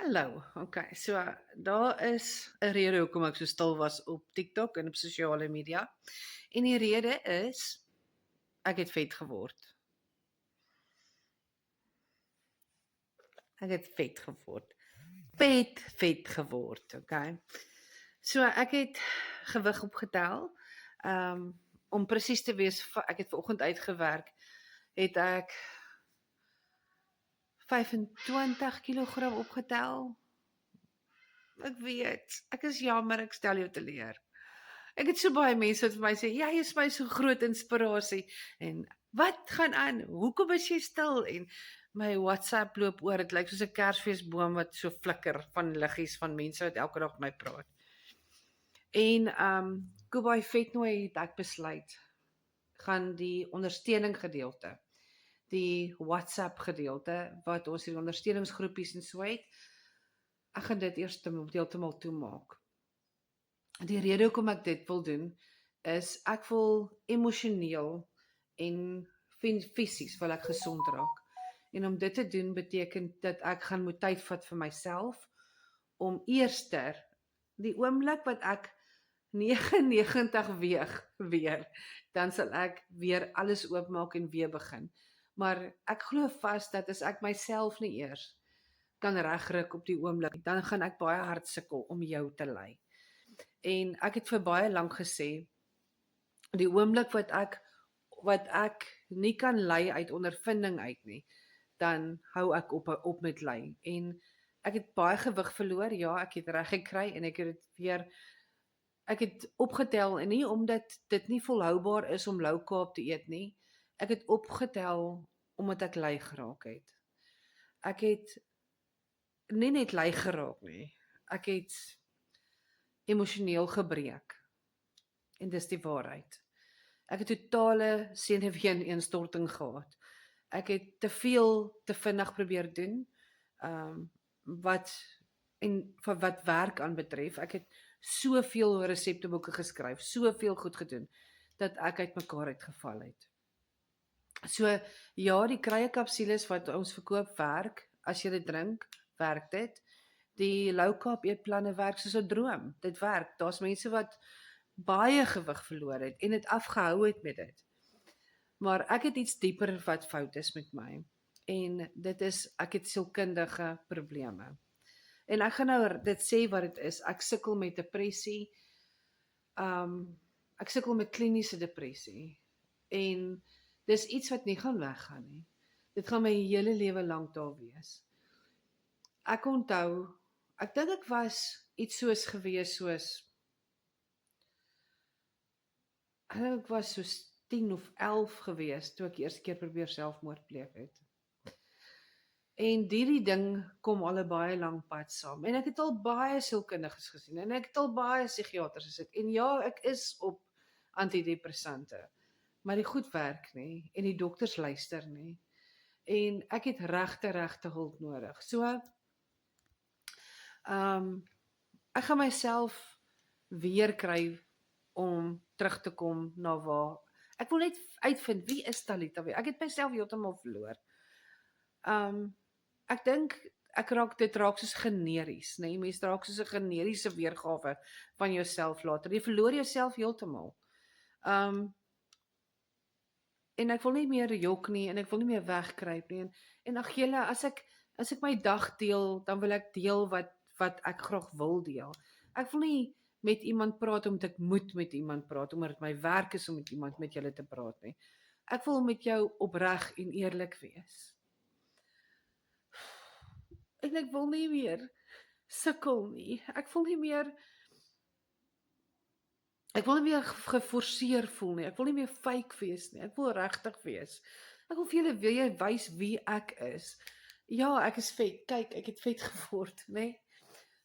Hallo, okay, so daar is 'n rede hoekom ek so stil was op TikTok en op sosiale media. En die rede is ek het vet geword. Ek het vet geword. Vet geword, okay. So ek het gewig opgetel. Om presies te wees, ek het vanoggend uitgewerk, het ek 25 kilogram opgetel. Ek weet, ek is jammer, ek stel jou teleur. Ek het so baie mense wat vir my sê, jy is my so groot inspirasie en wat gaan aan? Hoekom is jy stil? En my WhatsApp loop oor, dit lyk soos 'n Kersfeesboom wat so flikker van liggies van mense wat elke dag met my praat. En Kobai Vetnooi het ek besluit gaan die ondersteuning gedeelte, die WhatsApp gedeelte wat ons hier ondersteuningsgroepies en so het, ek gaan dit eers heeltemal toemaak. Die rede hoekom ek dit wil doen, is ek wil emosioneel en fisies wil ek gesond raak. En om dit te doen beteken dat ek gaan moet tyd vat vir myself, om eerster die oomblik wat ek 99 weeg weer, dan sal ek weer alles oopmaak en weer begin. Maar ek glo vas dat as ek myself nie eers kan regruk op die oomblik, dan gaan ek baie hard sukkel om jou te lei. En ek het vir baie lank gesê, die oomblik wat ek nie kan lei uit ondervinding uit nie, dan hou ek op met lei. En ek het baie gewig verloor, ja, ek het reg gekry en ek het opgetel en nie omdat dit nie volhoubaar is om low carb te eet nie. Ek het opgetel omdat ek lui geraak het. Ek het nie net lui geraak nie. Ek het emosioneel gebreek. En dis die waarheid. Ek het totale senuweeinstorting gehad. Ek het te veel te vinnig probeer doen, wat werk aanbetref. Ek het soveel resepteboeke geskryf, soveel goed gedoen, dat ek uitmekaar uitgeval het. So, ja, die kruiekapsules wat ons verkoop werk, as jy dit drink, werk dit. Die low carb eetplanne werk soos 'n droom, dit werk. Daar's mense wat baie gewig verloor het en dit afgehou het met dit. Maar ek het iets dieper wat fout is met my. En dit is, ek het sielkundige probleme. En ek gaan nou dit sê wat dit is. Ek sukkel met depressie. Ek sukkel met kliniese depressie. En dis iets wat nie gaan weggaan nie. Dit gaan my hele lewe lank daar wees. Ek onthou, ek dink ek was iets soos gewees soos, ek was soos 10 of 11 gewees, toe ek die eerste keer probeer selfmoord pleeg het. En die ding kom al 'n baie lang pad saam. En ek het al baie sielkundiges gesien, en ek het al baie psigiaters gesit, en ja, ek is op antidepressante, maar die goed werk nie, en die dokters luister nie, en ek het regte hulp nodig. So, ek gaan myself weer kry om terug te kom na waar, ek wil net uitvind, wie is Talita? Ek het myself heeltemal verloor. Ek dink, dit raak soos generies, nee, mens raak soos 'n generiese weergawe van jouself later, jy verloor jouself heeltemal. En ek wil nie meer jok nie, en ek wil nie meer wegkruip nie, en ag julle, as ek my dag deel, dan wil ek deel wat ek graag wil deel. Ek wil nie met iemand praat omdat ek moet met iemand praat, omdat dit my werk is om met iemand met julle te praat nie. Ek wil met jou opreg en eerlik wees. En ek wil nie meer sukkel nie. Ek wil nie meer geforseer voel nie. Ek wil nie meer fake wees nie. Ek wil regtig wees. Ek wil vir julle wys wie ek is. Ja, ek is vet. Kyk, ek het vet geword, né?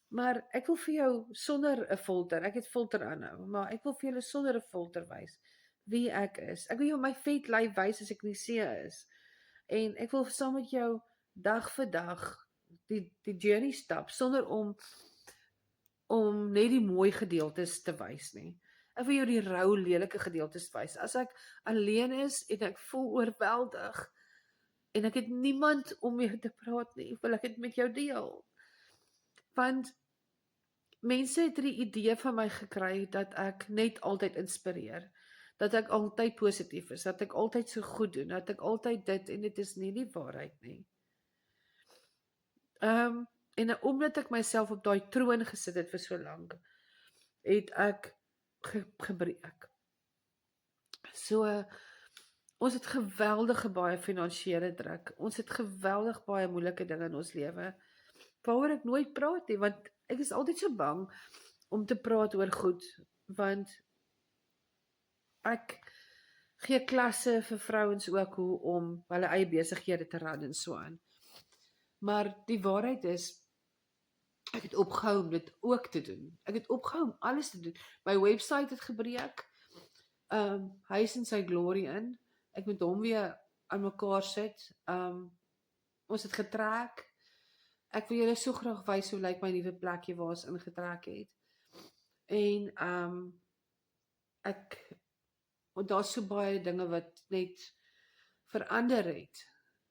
Maar ek wil vir jou sonder 'n filter, ek het filter aanhou, maar ek wil vir julle sonder 'n filter wys wie ek is. Ek wil jou my vet lyf wys as ek nie see is. En ek wil saam met jou dag vir dag die journey stap, sonder om net die mooi gedeeltes te wys nie. Ek wil jou die rou, lelike gedeeltes wys. As ek alleen is en ek voel oorweldig en ek het niemand om mee te praat nie, wil ek dit met jou deel. Want mense het die idee van my gekry dat ek net altyd inspireer, dat ek altyd positief is, dat ek altyd so goed doen, dat ek altyd dit, en dit is nie die waarheid nie. En omdat ek myself op daai troon gesit het vir so lank, het ek gebreek. So, ons het geweldige baie finansiële druk, ons het geweldig baie moeilike dinge in ons lewe, waaroor ek nooit praat nie, want ek is altyd so bang om te praat oor goed, want ek gee klasse vir vrouens ook hoe om hulle eie besighede te run en so aan. Maar die waarheid is, ek het opgehou om dit ook te doen. Ek het opgehou om alles te doen. My website het gebreek, hy is in sy glory in, ek moet hom weer aan mekaar sit, ons het getrek, ek wil julle so graag wys hoe lyk my nuwe plekjie waar ons ingetrek het, en daar's so baie dinge wat net verander het,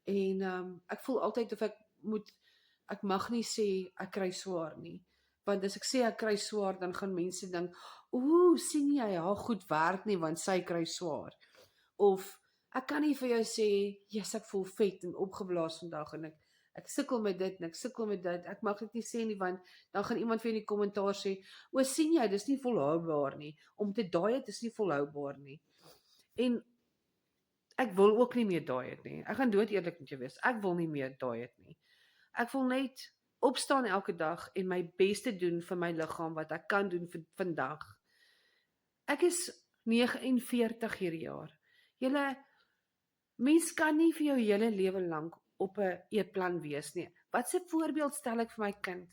en ek voel altyd of ek mag nie sê ek kry swaar nie, want as ek sê ek kry swaar, dan gaan mense dink, ooh, sien jy, haar goed werk nie, want sy kry swaar, of ek kan nie vir jou sê, yes, ek voel vet en opgeblaas vandag, en ek sukkel met dit, en ek sukkel met dit, ek mag dit nie sê nie, want dan gaan iemand vir in die kommentaar sê, o, sien jy, dis nie volhoubaar nie, om te diet is nie volhoubaar nie, en ek wil ook nie meer diet nie, ek gaan dood eerlik met jou wees, ek wil nie meer diet nie, ek wil net opstaan elke dag en my beste doen vir my liggaam, wat ek kan doen vir vandag. Ek is 49 hierdie jaar. Mens kan nie vir jou hele lewe lank op 'n eetplan wees nie. Wat 'n voorbeeld stel ek vir my kind?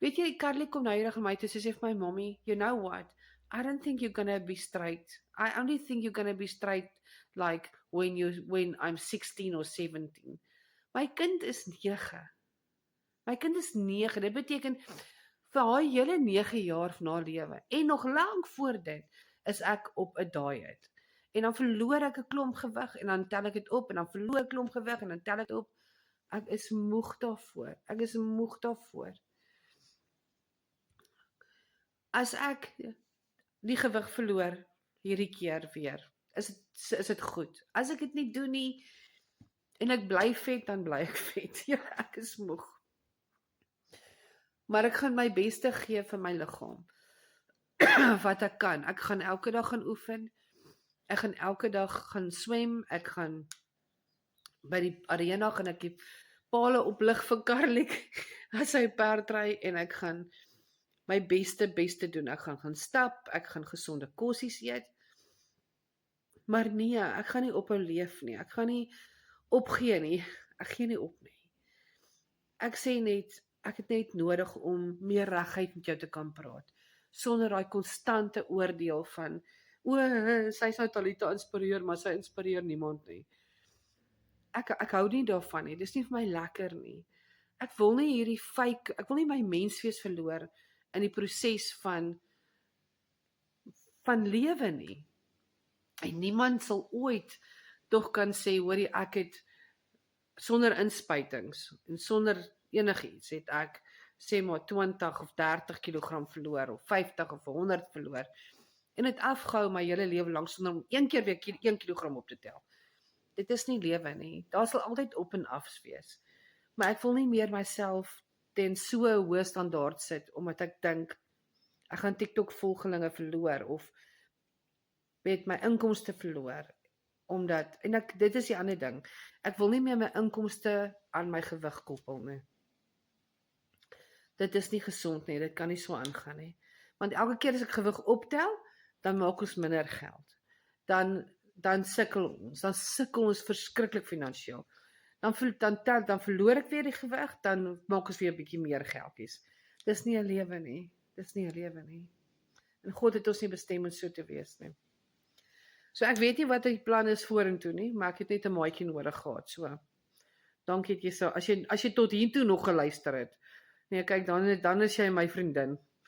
Weet jy, Carly kom nou eendag aan my toe, sy sê vir my, mommy, you know what? I don't think you're gonna be straight. I only think you're gonna be straight like when I'm 16 or 17. My kind is 9. My kind is 9. Dit beteken vir haar hele 9 jaar van haar lewe en nog lank voor dit is ek op 'n diet. En dan verloor ek 'n klomp gewig en dan tel ek dit op en dan verloor ek 'n klomp gewig en dan tel ek dit op. Ek is moeg daarvoor. Ek is moeg daarvoor. As ek die gewig verloor hierdie keer weer, is dit goed. As ek dit nie doen nie en ek bly vet, dan bly ek vet. Ja, ek is moeg. Maar ek gaan my beste gee vir my liggaam. Wat ek kan. Ek gaan elke dag gaan oefen. Ek gaan elke dag gaan swem. Ek gaan by die arena gaan ek die pale oplig vir Karlik as hy perdry en ek gaan my beste doen. Ek gaan stap, ek gaan gesonde kossies eet. Maar nee, ek gaan nie ophou leef nie. Ek gaan nie opgee nie. Ek gee nie op nie. Ek sê net, ek het net nodig om meer regheid met jou te kan praat, sonder daai konstante oordeel van, sy sou Talita inspireer, maar sy inspireer niemand nie. Ek hou nie daarvan nie, dis nie vir my lekker nie. Ek wil nie ek wil nie my menswees verloor in die proses van lewe nie. En niemand sal ooit tog kan sê, hoorie, ek het sonder inspuitings en sonder enigiets het ek sê maar 20 of 30 kg verloor of 50 of 100 verloor en het afgehou my hele lewe lank sonder om een keer weer 1 kg op te tel. Dit is nie lewe nie. Daar sal altyd op en afs wees. Maar ek wil nie meer myself ten so hoë standaard sit omdat ek dink ek gaan TikTok volgelinge verloor of met my inkomste verloor. Omdat, en dit is die ander ding, ek wil nie meer my inkomste aan my gewig koppel nie. Dit is nie gesond nie, dit kan nie so aangaan nie. Want elke keer as ek gewig optel, dan maak ons minder geld. Dan sukkel ons verskriklik finansiëel. Dan verloor ek weer die gewig, dan maak ons weer 'n bietjie meer geldjies. Dis nie 'n lewe nie. Dis nie 'n lewe nie. En God het ons nie bestem om so te wees nie. So ek weet nie wat die plan is vorentoe nie, maar ek het net 'n maatjie nodig gehad, so. Dankie dat jy so, as jy tot hiertoe nog geluister het. Nee, kyk, dan is jy my vriendin.